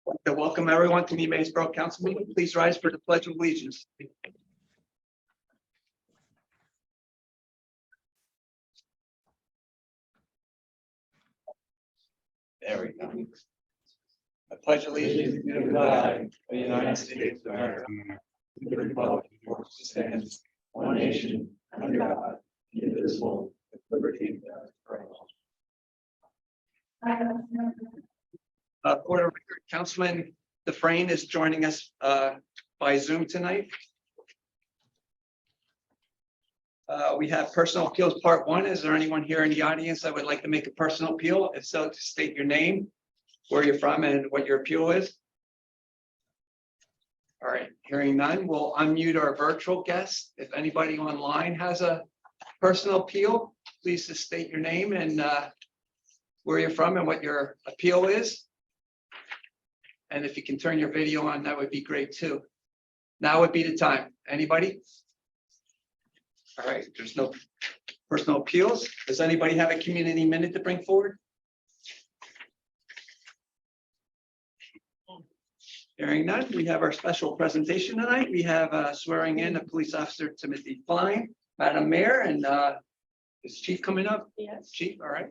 like to welcome everyone to the Emmaus Borough Council meeting. Please rise for the Pledge of Allegiance. There we go. I pledge allegiance to the flag of the United States of America, to the republic for which it stands, one nation, under God, indivisible, with liberty and justice for all. For the record, Councilman Dufresne is joining us by Zoom tonight. We have personal appeals part 1. Is there anyone here in the audience that would like to make a personal appeal? If so, to state your name, where you're from, and what your appeal is. All right, hearing none, we'll unmute our virtual guests. If anybody online has a personal appeal, please just state your name and where you're from and what your appeal is. And if you can turn your video on, that would be great too. Now would be the time. Anybody? All right, there's no personal appeals. Does anybody have a community minute to bring forward? Hearing none, we have our special presentation tonight. We have swearing in a police officer, Timothy Fine, Madam Mayor, and is Chief coming up? Yes. Chief, all right.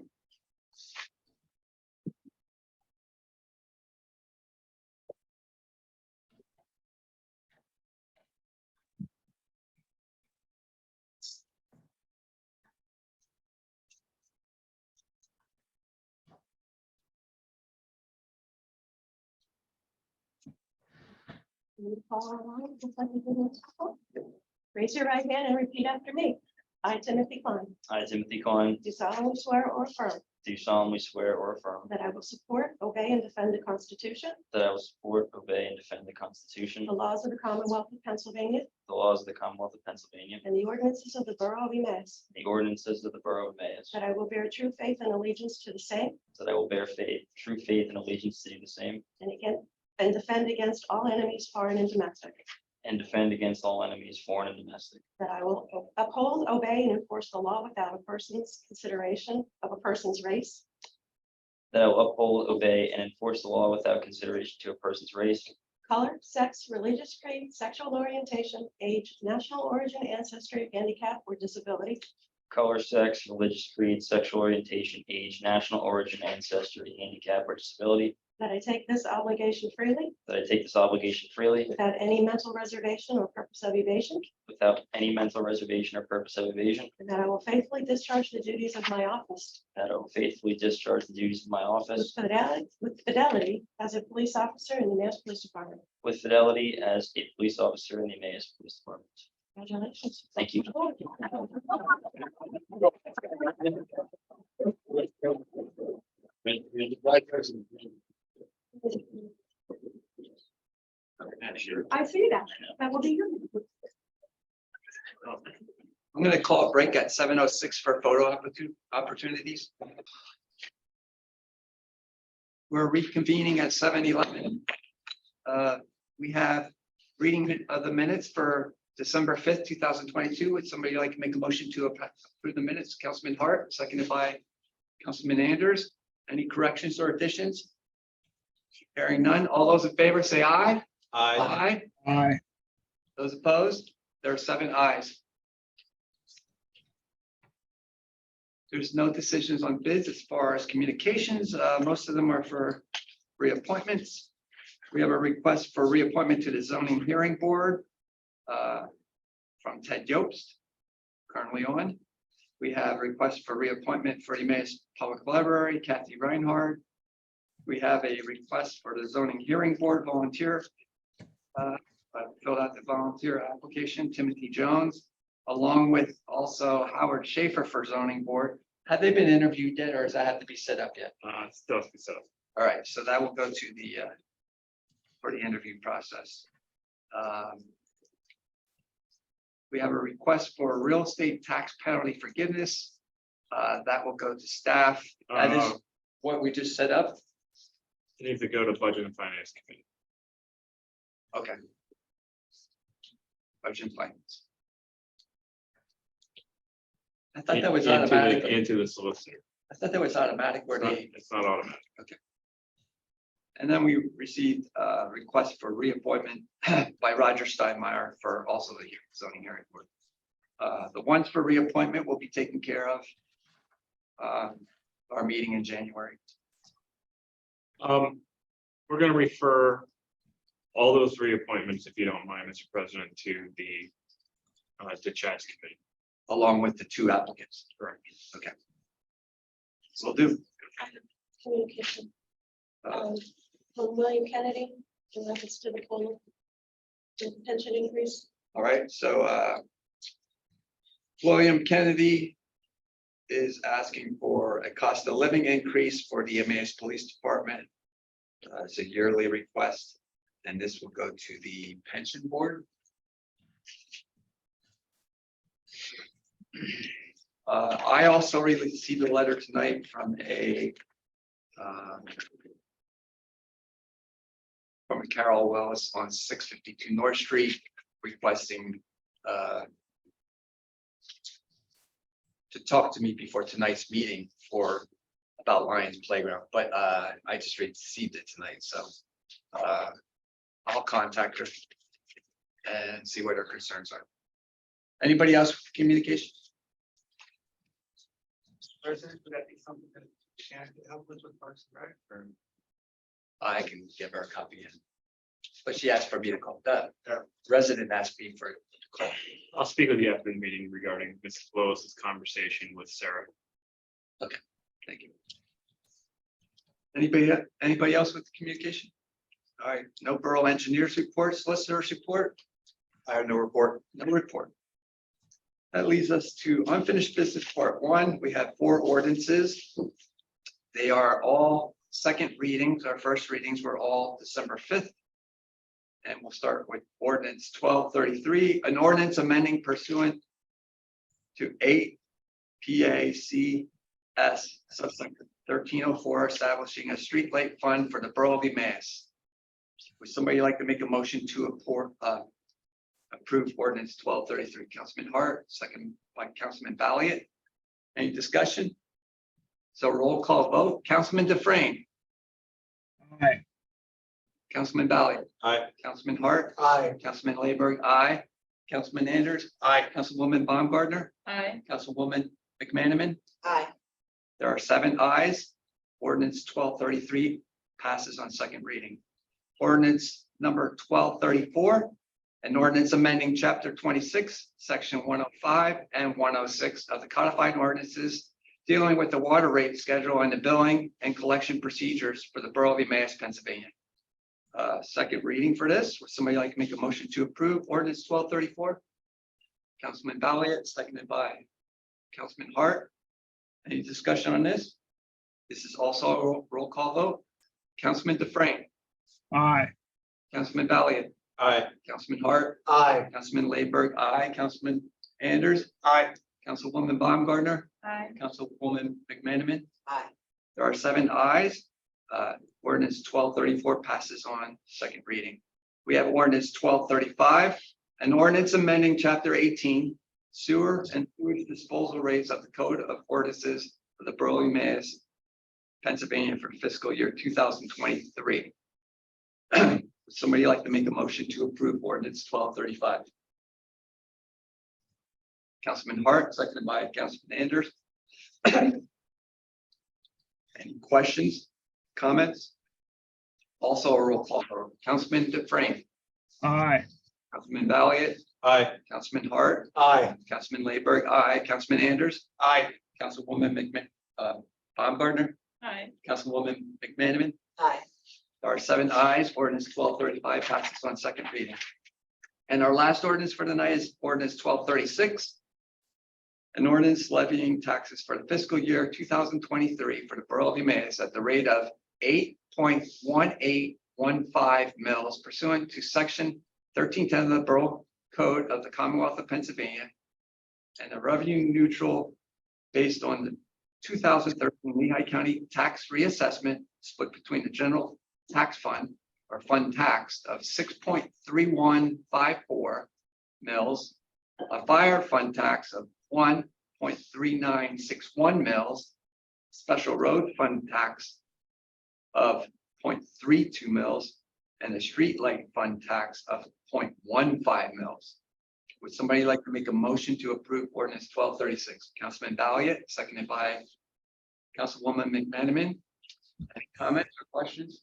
Raise your right hand and repeat after me. I, Timothy Klein, I, Timothy Cohen, do solemnly swear or affirm do solemnly swear or affirm that I will support, obey, and defend the Constitution, that I will support, obey, and defend the Constitution, the laws of the Commonwealth of Pennsylvania, the laws of the Commonwealth of Pennsylvania, and the ordinances of the Borough of Emmaus, the ordinances of the Borough of Emmaus, that I will bear true faith and allegiance to the same that I will bear true faith, and allegiance to do the same, and defend against all enemies, foreign and domestic, and defend against all enemies, foreign and domestic, that I will uphold, obey, and enforce the law without a person's consideration of a person's race, that I will uphold, obey, and enforce the law without consideration to a person's race, color, sex, religious creed, sexual orientation, age, national origin, ancestry, handicap, or disability, color, sex, religious creed, sexual orientation, age, national origin, ancestry, handicap, or disability, that I take this obligation freely that I take this obligation freely without any mental reservation or purpose of evasion, without any mental reservation or purpose of evasion, and that I will faithfully discharge the duties of my office that I will faithfully discharge the duties of my office with fidelity as a police officer in the Emmaus Police Department. with fidelity as a police officer in the Emmaus Police Department. Congratulations. Thank you. I see that. That will be you. I'm going to call a break at 7:06 for photo opportunities. We're reconvening at 7:11. We have reading of the minutes for December 5th, 2022. Would somebody like to make a motion to approve the minutes? Councilman Hart, seconded by Councilman Anders. Any corrections or additions? Hearing none. All those in favor say aye. Aye. Aye. Those opposed? There are 7 ayes. There's no decisions on bids as far as communications. Most of them are for reappointments. We have a request for reappointment to the zoning hearing board from Ted Yobst, currently on. We have a request for reappointment for Emmaus Public Library, Kathy Reinhardt. We have a request for the zoning hearing board volunteer. Filled out the volunteer application, Timothy Jones, along with also Howard Schaefer for zoning board. Have they been interviewed yet, or does that have to be set up yet? Still to be set up. All right, so that will go to the for the interview process. We have a request for real estate tax penalty forgiveness. That will go to staff. That is what we just set up. It needs to go to Budget and Finance Committee. Okay. Budget and finance. I thought that was automatic. Into the solicitor. I thought that was automatic where they, It's not automatic. And then we received a request for reappointment by Roger Steinmeier for also the zoning hearing board. The ones for reappointment will be taken care of our meeting in January. We're gonna refer all those reappointments, if you don't mind, Mr. President, to the Chad's committee. Along with the two applicants. Correct. Okay. Will do. Communication. Uh, From William Kennedy, in reference to the COLA. The pension increase. All right, so William Kennedy is asking for a cost of living increase for the Emmaus Police Department. It's a yearly request, and this will go to the pension board. I also received a letter tonight from Carol Willis on 652 North Street requesting to talk to me before tonight's meeting about Lions Playground, but I just received it tonight, so I'll contact her and see what her concerns are. Anybody else with communication? President, would that be something that Shannon could help with Parks and Rec? Or I can give her a copy in. But she asked for me to call. The resident asked me for to call. I'll speak with you after the meeting regarding Mrs. Willis's conversation with Sarah. Thank you. Anybody else with communication? All right, no borough engineers report, solicitors report. I have no report. No report. That leads us to unfinished business part 1. We have 4 ordinances. They are all second readings. Our first readings were all December 5th. And we'll start with ordinance 1233, an ordinance amending pursuant to 8 PACS subsection 1304, establishing a street light fund for the borough of Emmaus. Would somebody like to make a motion to approve ordinance 1233? Councilman Hart, second by Councilman Balliet. Any discussion? So roll call vote. Councilman Dufresne. Aye. Councilman Balliet. Aye. Councilman Hart. Aye. Councilman Layberg. Aye. Councilman Anders. Aye. Councilwoman Baumgartner. Aye. Councilwoman McManaman. Aye. There are 7 ayes. Ordinance 1233 passes on second reading. Ordinance number 1234, an ordinance amending chapter 26, section 105 and 106 of the codified ordinances dealing with the water rate schedule and the billing and collection procedures for the borough of Emmaus, Pennsylvania. Second reading for this. Would somebody like to make a motion to approve ordinance 1234? Councilman Balliet, seconded by Councilman Hart. Any discussion on this? This is also a roll call vote. Councilman Dufresne. Aye. Councilman Balliet. Aye. Councilman Hart. Aye. Councilman Layberg. Aye. Councilman Anders. Aye. Councilwoman Baumgartner. Aye. Councilwoman McManaman. Aye. There are 7 ayes. Ordinance 1234 passes on second reading. We have ordinance 1235, an ordinance amending chapter 18, sewer and sewage disposal rates of the code of ordinances of the borough of Emmaus, Pennsylvania for fiscal year 2023. Would somebody like to make a motion to approve ordinance 1235? Councilman Hart, seconded by Councilman Anders. Any questions, comments? Also a roll call vote. Councilman Dufresne. Aye. Councilman Balliet. Aye. Councilman Hart. Aye. Councilman Layberg. Aye. Councilman Anders. Aye. Councilwoman Baumgartner. Aye. Councilwoman McManaman. Aye. There are 7 ayes. Ordinance 1235 passes on second reading. And our last ordinance for tonight is ordinance 1236. An ordinance levying taxes for the fiscal year 2023 for the borough of Emmaus at the rate of 8.1815 mils pursuant to section 1310 of the Borough Code of the Commonwealth of Pennsylvania, and a revenue neutral based on the 2013 Lehigh County tax reassessment split between the general tax fund or fund tax of 6.3154 mils, a fire fund tax of 1.3961 mils, special road fund tax of 0.32 mils and a street light fund tax of 0.15 mils. Would somebody like to make a motion to approve ordinance 1236? Councilman Balliet, seconded by Councilwoman McManaman. Any comments or questions?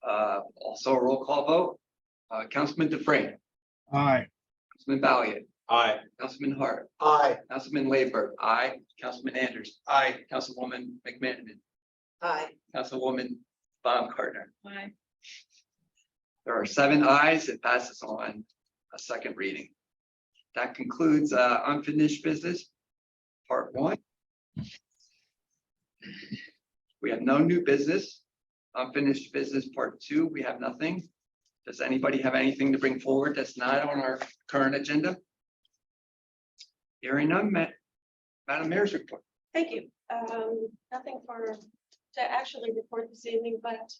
Also a roll call vote. Councilman Dufresne, aye, Councilman Balliet, Aye. Councilman Hart, Aye. Councilman Layberg, aye. Councilman Anders, aye. Councilwoman McManaman, Aye. Councilwoman Baumgartner. Aye. There are 7 ayes. It passes on a second reading. That concludes unfinished business, part 1. We have no new business. Unfinished business, part 2, we have nothing. Does anybody have anything to bring forward that's not on our current agenda? Hearing none, Madam Mayor's report. Thank you. Nothing to actually report this evening, but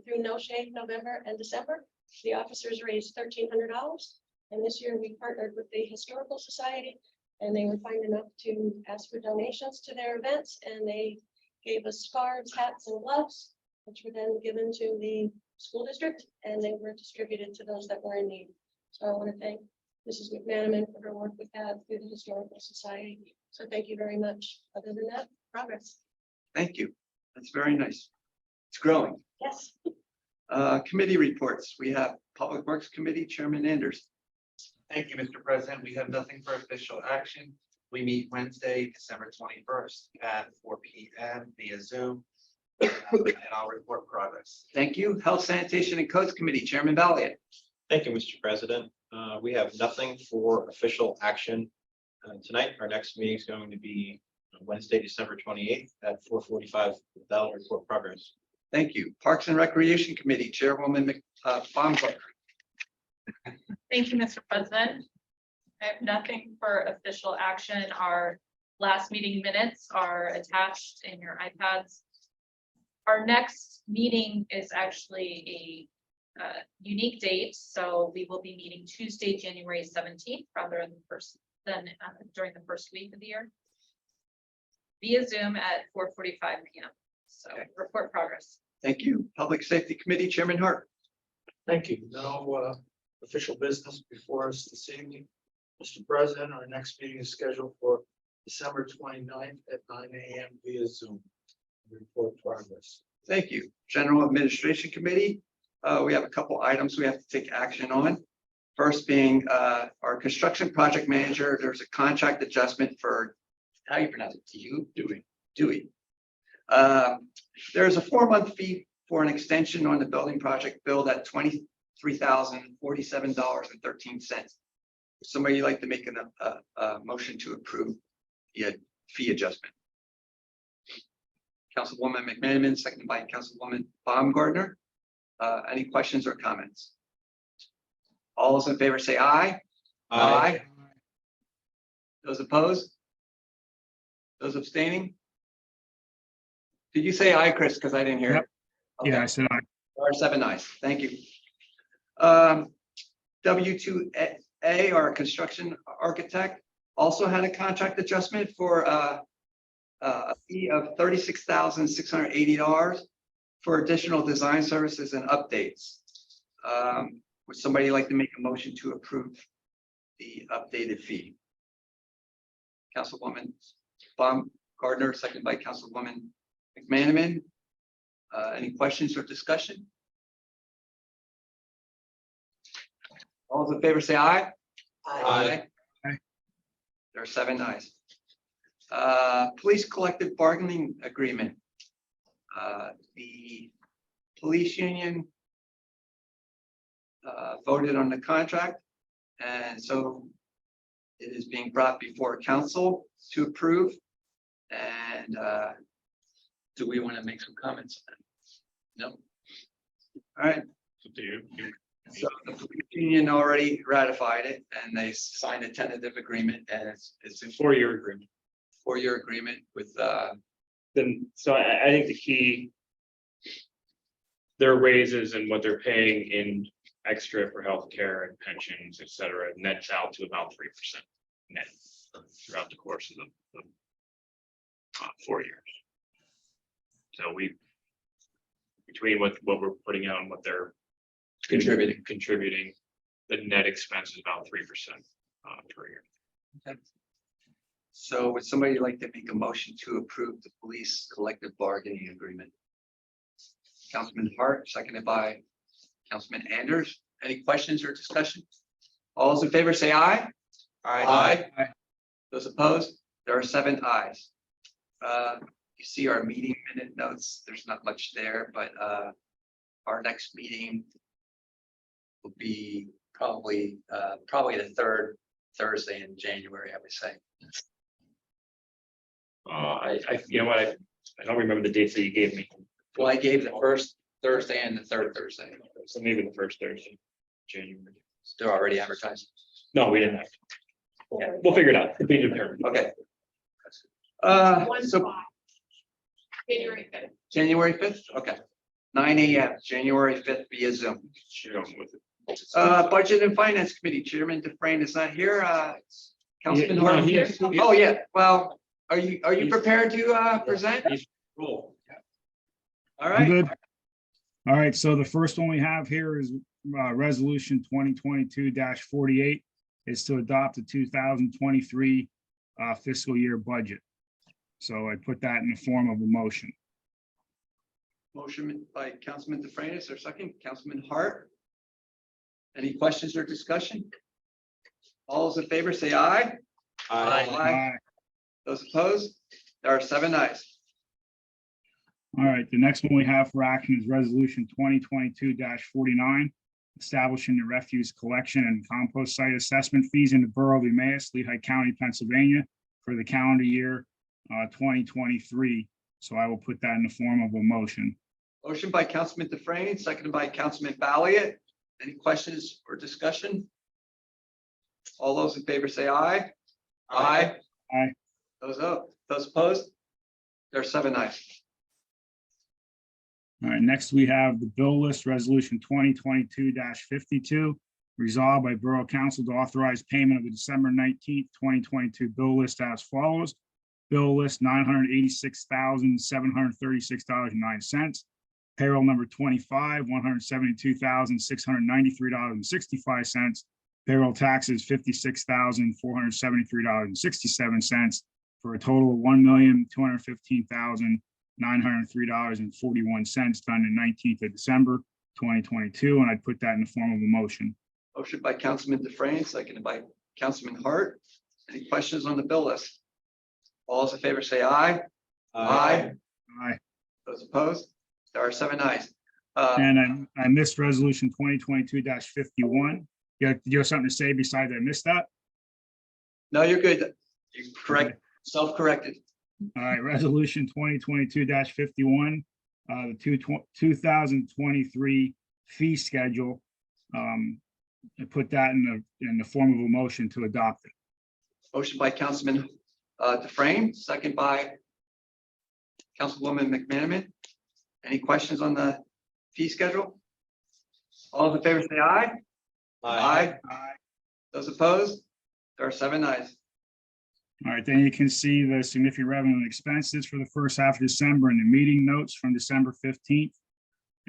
through No Shave November and December, the officers raised $1,300. And this year we partnered with the Historical Society, and they were kind enough to ask for donations to their events, and they gave us scarves, hats, and gloves, which were then given to the school district, and they were distributed to those that were in need. So I want to thank Mrs. McManaman for her work with that through the Historical Society. So thank you very much. Other than that, progress. Thank you. That's very nice. It's growing. Yes. Committee reports. We have Public Works Committee Chairman Anders. Thank you, Mr. President. We have nothing for official action. We meet Wednesday, December 21st at 4 p.m. via Zoom. And I'll report progress. Thank you. Health, Sanitation and Codes Committee Chairman Balliet. Thank you, Mr. President. We have nothing for official action tonight. Our next meeting is going to be Wednesday, December 28th at 4:45. That'll report progress. Thank you. Parks and Recreation Committee Chairwoman Baumgartner. Thank you, Mr. President. I have nothing for official action. Our last meeting minutes are attached in your iPads. Our next meeting is actually a unique date, so we will be meeting Tuesday, January 17th, rather than during the first week of the year, via Zoom at 4:45 p.m. So Okay. report progress. Thank you. Public Safety Committee Chairman Hart. Thank you. No official business before us this evening. Mr. President, our next meeting is scheduled for December 29th at 9 a.m. via Zoom. Report progress. Thank you. General Administration Committee. We have a couple items we have to take action on. First being our construction project manager. There's a contract adjustment for, how you pronounce it? Dewey. There's a 4-month fee for an extension on the building project billed at $23,047.13. Somebody like to make a motion to approve the fee adjustment? Councilwoman McManaman, seconded by Councilwoman Baumgartner. Any questions or comments? All those in favor say aye. Aye. Those opposed? Those abstaining? Did you say aye, Chris? Because I didn't hear it. yeah, I Okay. said aye. There are 7 ayes. Thank you. W2A, our construction architect, also had a contract adjustment for a fee of $36,680 for additional design services and updates. Would somebody like to make a motion to approve the updated fee? Councilwoman Baumgartner, seconded by Councilwoman McManaman. Any questions or discussion? All those in favor say aye. Aye. There are 7 ayes. Police collective bargaining agreement. The police union voted on the contract, and so it is being brought before council to approve. And do we want to make some comments on that? No. All right. It's up to you. So the police union already ratified it, and they signed a tentative agreement, and it's a 4-year agreement. 4-year agreement with Then, so I think the key. Their raises and what they're paying in extra for healthcare and pensions, et cetera, nets out to about 3% net throughout the course of the 4 years. So between what we're putting out and what they're contributing, the net expense is about 3% per year. So would somebody like to make a motion to approve the police collective bargaining agreement? Councilman Hart, seconded by Councilman Anders. Any questions or discussion? All those in favor say aye. Aye. Aye. Those opposed? There are 7 ayes. You see our meeting minute notes. There's not much there, but our next meeting will be probably the 3rd Thursday in January, I would say. You know what, I don't remember the dates that you gave me, Well, I gave the 1st Thursday and the 3rd Thursday. so maybe the first Thursday, January. They're already advertised. No, we didn't have. Yeah, we'll figure it out. It'll be determined. Okay. One So spot. January 5th. January 5th, okay. 9 AM, January 5th via Zoom. Shoot 'em with it. Budget and Finance Committee, Chairman Dufresne is not here. Councilman Yeah, Hart. he is. Oh, yeah, well, are you prepared to present? Cool. All I'm right, good. All right, so the first one we have here is resolution 2022-48 is to adopt the 2023 fiscal year budget. So I put that in the form of a motion. motion by Councilman Dufresne, is there a second? Councilman Hart? Any questions or discussion? All those in favor say aye. Aye. Those opposed? There are 7 ayes. All right, the next one we have for action is resolution 2022-49, establishing the refuse collection and compost site assessment fees in the borough of Emmaus, Lehigh County, Pennsylvania for the calendar year 2023. So I will put that in the form of a motion. Motion by Councilman Dufresne, seconded by Councilman Balliet. Any questions or discussion? All those in favor say aye. Aye. Aye. Those opposed? There are 7 ayes. All right, next we have the bill list resolution 2022-52, resolved by Borough Council to authorize payment of the December 19th, 2022 bill list as follows. Bill list $986,736.09. Payroll number 25, $172,693.65. Payroll taxes $56,473.67 for a total of $1,215,903.41 done the 19th of December 2022, and I'd put that in the form of a motion. Motion by Councilman Dufresne, seconded by Councilman Hart. Any questions on the bill list? All those in favor say aye. Aye. Those opposed? There are 7 ayes. And I missed resolution 2022-51. You have something to say besides I missed that? No, you're good. You correct, self-corrected. All right, resolution 2022-51, the 2023 fee schedule. I put that in the form of a motion to adopt it. Motion by Councilman Dufresne, second by Councilwoman McManaman. Any questions on the fee schedule? All those in favor say aye. Aye. Those opposed? There are 7 ayes. All right, then you can see the significant revenue and expenses for the first half of December and the meeting notes from December 15th.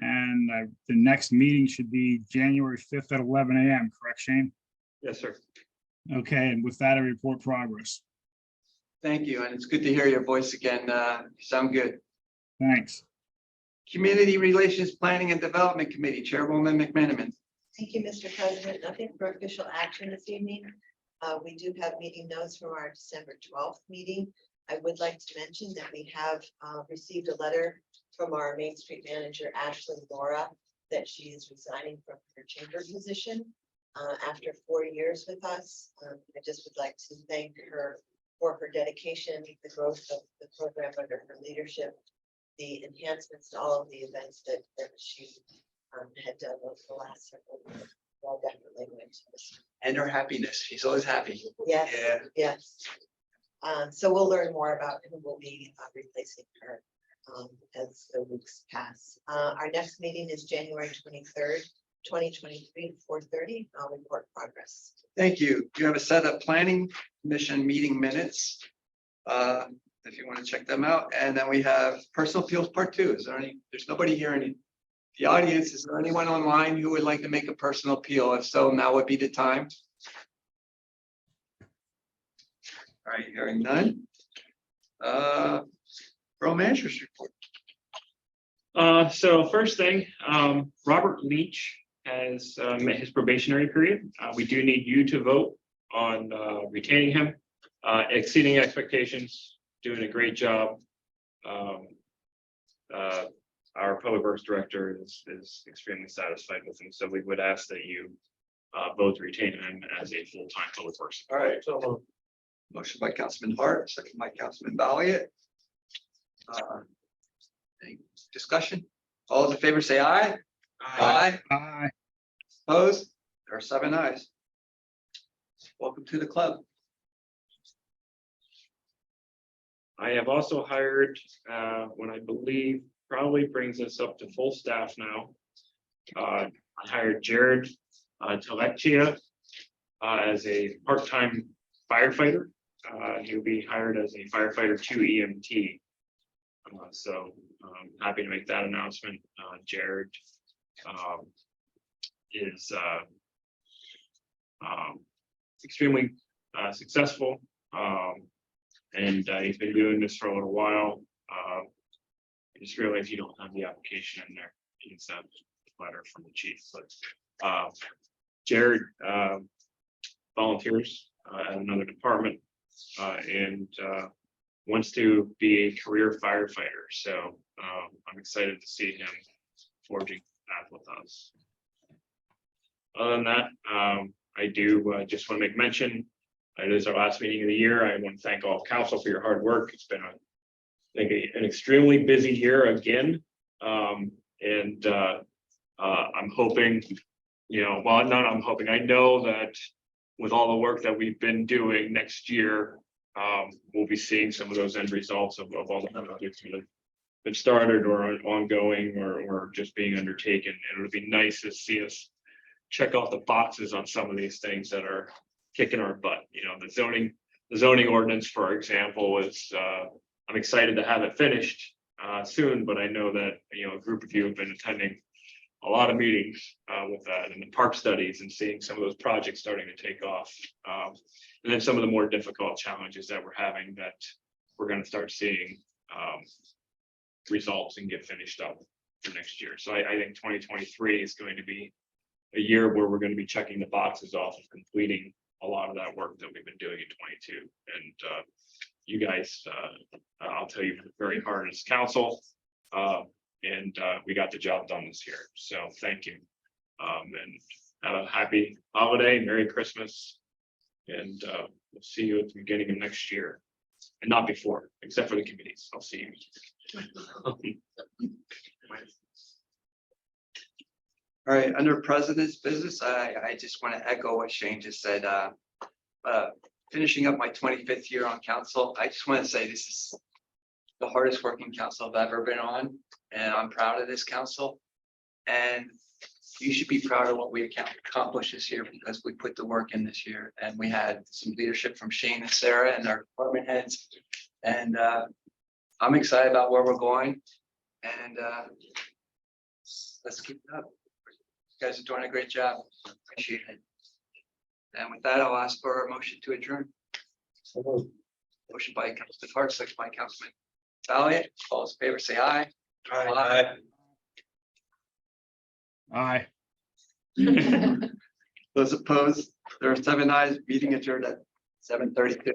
And the next meeting should be January 5th at 11 a.m., correct, Shane? Yes, sir. Okay, and with that, I report progress. Thank you, and it's good to hear your voice again. You sound good. Thanks. Community Relations Planning and Development Committee, Chairwoman McManaman. Thank you, Mr. President. Nothing for official action this evening. We do have meeting notes from our December 12th meeting. I would like to mention that we have received a letter from our Main Street manager, Ashley Laura, that she is resigning from her chamber position after 4 years with us. I just would like to thank her for her dedication, the growth of the program under her leadership, the enhancements to all of the events that she had done over the last several years. Well, definitely going to miss her. And her happiness. She's always happy. Yes, Yeah. yes. So we'll learn more about who will be replacing her as the weeks pass. Our next meeting is January 23rd, 2023, 4:30. I'll report progress. Thank you. You have a set of planning commission meeting minutes. If you want to check them out. And then we have personal appeals part 2. Is there any, there's nobody here the audience, is there anyone online who would like to make a personal appeal? If so, now would be the time. All right, hearing none. Borough Manager's report. So first thing, Robert Leach has met his probationary period. We do need you to vote on retaining him, exceeding expectations, doing a great job. Our public works director is extremely satisfied with him, so we would ask that you vote to retain him as a full-time public works. All right, so motion by Councilman Hart, second by Councilman Valiant. Any discussion? All those in favor say aye. Aye. Aye. Opposed? There are 7 ayes. Welcome to the club. I have also hired, what I believe probably brings us up to full staff now. I hired Jared Telechia as a part-time firefighter. He'll be hired as a firefighter 2 EMT. So happy to make that announcement. Jared is extremely successful. And he's been doing this for a little while. I just realized you don't have the application in there. It's a letter from the chief, but Jared volunteers at another department and wants to be a career firefighter. So I'm excited to see him forging path with us. Other than that, I do just want to make mention. It is our last meeting of the year. I want to thank all council for your hard work. It's been an extremely busy year again. I'm hoping, I know that with all the work that we've been doing next year, we'll be seeing some of those end results of all the projects that have been started or ongoing or just being undertaken. And it would be nice to see us check off the boxes on some of these things that are kicking our butt. The zoning ordinance, for example, is I'm excited to have it finished soon, but I know that a group of you have been attending a lot of meetings with that and the park studies and seeing some of those projects starting to take off. And then some of the more difficult challenges that we're having that we're going to start seeing results and get finished up for next year. So I think 2023 is going to be a year where we're going to be checking the boxes off and completing a lot of that work that we've been doing in 22. And you guys, I'll tell you, very hard as council. And we got the job done this year. So thank you. And have a happy holiday, Merry Christmas. And we'll see you at the beginning of next year. And not before, except for the committees. I'll see you. All right, under president's business, I just want to echo what Shane just said. Finishing up my 25th year on council, I just want to say this is the hardest working council I've ever been on, and I'm proud of this council. And you should be proud of what we accomplished this year because we put the work in this year, and we had some leadership from Shane and Sarah and our department heads. And I'm excited about where we're going. And let's keep it up. You guys are doing a great job. Appreciate it. And with that, I'll ask for a motion to adjourn. Motion by Councilman Hart, second by Councilman Valiant. All those in favor say aye. Aye. Aye. Those opposed, there are 7 ayes. Meeting adjourned at 7:32.